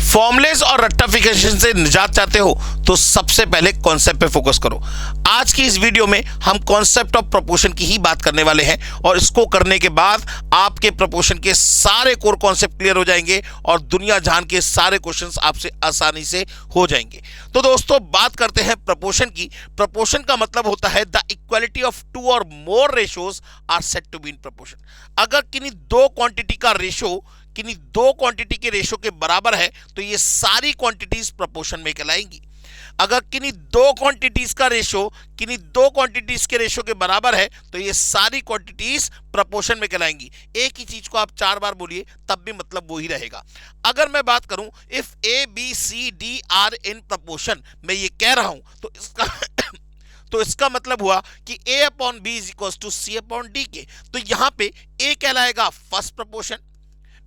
Formulas और रट्टाफिकेशन से निजात चाहते हो तो सबसे पहले कॉन्सेप्ट पे फोकस करो। आज की इस वीडियो में हम कॉन्सेप्ट ऑफ प्रपोर्शन की ही बात करने वाले हैं और इसको करने के बाद आपके प्रपोर्शन के सारे कोर कॉन्सेप्ट क्लियर हो जाएंगे और दुनिया जहान के सारे क्वेश्चंस आपसे आसानी से हो जाएंगे। तो दोस्तों बात करते हैं प्रपोर्शन की। प्रपोर्शन का मतलब होता है द इक्वालिटी ऑफ टू और more ratios are said to be in proportion. अगर किन्हीं दो क्वांटिटी का रेशो किन्हीं दो क्वांटिटी के रेशो के बराबर है तो ये सारी क्वांटिटीज प्रपोर्शन में कहलाएंगी। अगर किन्हीं दो क्वांटिटीज का रेशो किन्हीं दो क्वांटिटीज के रेशो के बराबर है तो ये सारी क्वांटिटीज प्रपोर्शन में कहलाएंगी। एक ही चीज को आप 4 बार बोलिए तब भी मतलब वो ही रहेगा। अगर मैं बात करूं if A B C D are in proportion, मैं ये कह रहा हूं तो इसका मतलब हुआ कि a upon B is equal to C upon D के। तो यहां पे a कहलाएगा फर्स्ट प्रपोर्शन,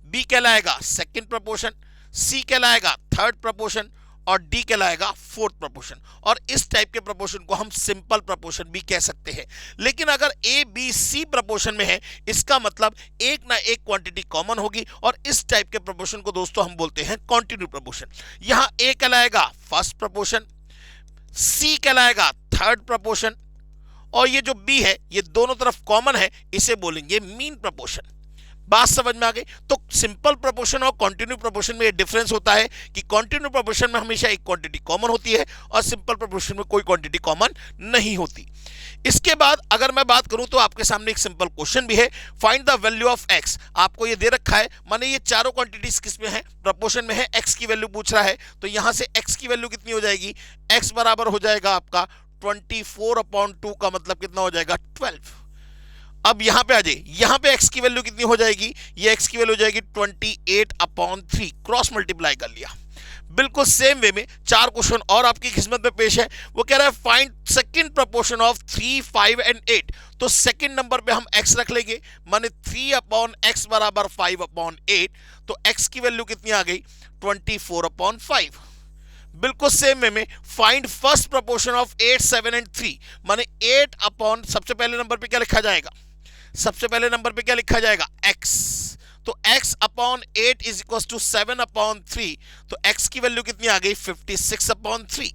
B कहलाएगा सेकंड प्रपोर्शन, C कहलाएगा थर्ड प्रपोर्शन और D कहलाएगा फोर्थ प्रपोर्शन। और इस टाइप के प्रपोर्शन को हम सिंपल प्रपोर्शन भी कह सकते हैं। लेकिन अगर A B C प्रपोर्शन में है इसका मतलब एक ना एक क्वांटिटी कॉमन होगी और इस टाइप के प्रपोर्शन को दोस्तों हम बोलते हैं कॉन्टिन्यू प्रपोर्शन। यहां A कहलाएगा फर्स्ट प्रपोर्शन, C कहलाएगा थर्ड प्रपोर्शन और ये जो B है ये दोनों तरफ कॉमन है, इसे बोलेंगे मीन प्रपोर्शन। बात समझ में आ गई? तो सिंपल प्रोपोर्शन और कंटिन्यू प्रोपोर्शन में ये डिफरेंस होता है कि कंटिन्यू प्रोपोर्शन में हमेशा एक क्वांटिटी कॉमन होती है और सिंपल प्रोपोर्शन में कोई क्वांटिटी कॉमन नहीं होती। इसके बाद अगर मैं बात करूं तो आपके सामने एक सिंपल क्वेश्चन भी है, find the value of x। आपको ये दे रखा है, माने ये चारों क्वांटिटीज किस में है, प्रपोर्शन में है, x की वैल्यू पूछ रहा है। तो यहां से x की वैल्यू कितनी हो जाएगी, x बराबर हो जाएगा आपका 24/2 का मतलब कितना हो जाएगा 12। अब यहां पे आ जाइए, यहां पे x की वैल्यू कितनी हो जाएगी, ये x की वैल्यू हो जाएगी 28/3। क्रॉस मल्टीप्लाई कर लिया। बिल्कुल सेम वे में चार क्वेश्चन और आपकी किस्मत में पेश है। वो कह रहा है find second proportion of 3, 5 and 8। तो सेकंड नंबर पे हम x रख लेंगे, माने 3/x बराबर 5/8। तो x की वैल्यू कितनी आ गई 24/5। बिल्कुल सेम वे में find first proportion of 8, 7 and 3, माने 8 सबसे पहले नंबर पे क्या लिखा जाएगा, सबसे पहले नंबर पे क्या लिखा जाएगा x। तो x/8 इज इक्वल टू 7/3। तो x की वैल्यू कितनी आ गई 56/3।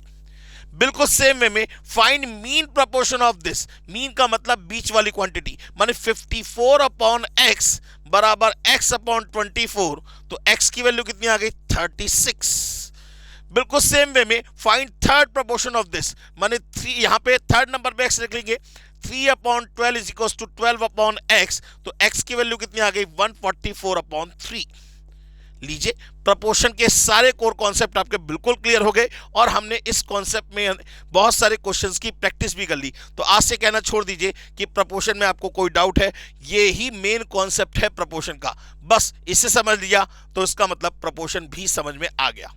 बिल्कुल सेम वे में find mean proportion of this. Mean का मतलब बीच वाली क्वांटिटी, माने 54/x बराबर x/24। तो x की वैल्यू कितनी आ गई 36। बिल्कुल सेम वे में find third proportion of this, माने 3, यहां पे थर्ड नंबर पे x लिख लेंगे, 3/12 इज इक्वल टू 12/x। तो x की वैल्यू कितनी आ गई 144/3। लीजिए प्रपोर्शन के सारे कोर कॉन्सेप्ट आपके बिल्कुल क्लियर हो गए और हमने इस कॉन्सेप्ट में बहुत सारे क्वेश्चंस की प्रैक्टिस भी कर ली। तो आज से कहना छोड़ दीजिए कि प्रपोर्शन में आपको कोई डाउट है, ये ही मेन कॉन्सेप्ट है प्रपोर्शन का। बस इसे समझ लिया तो इसका मतलब प्रपोर्शन भी समझ में आ गया।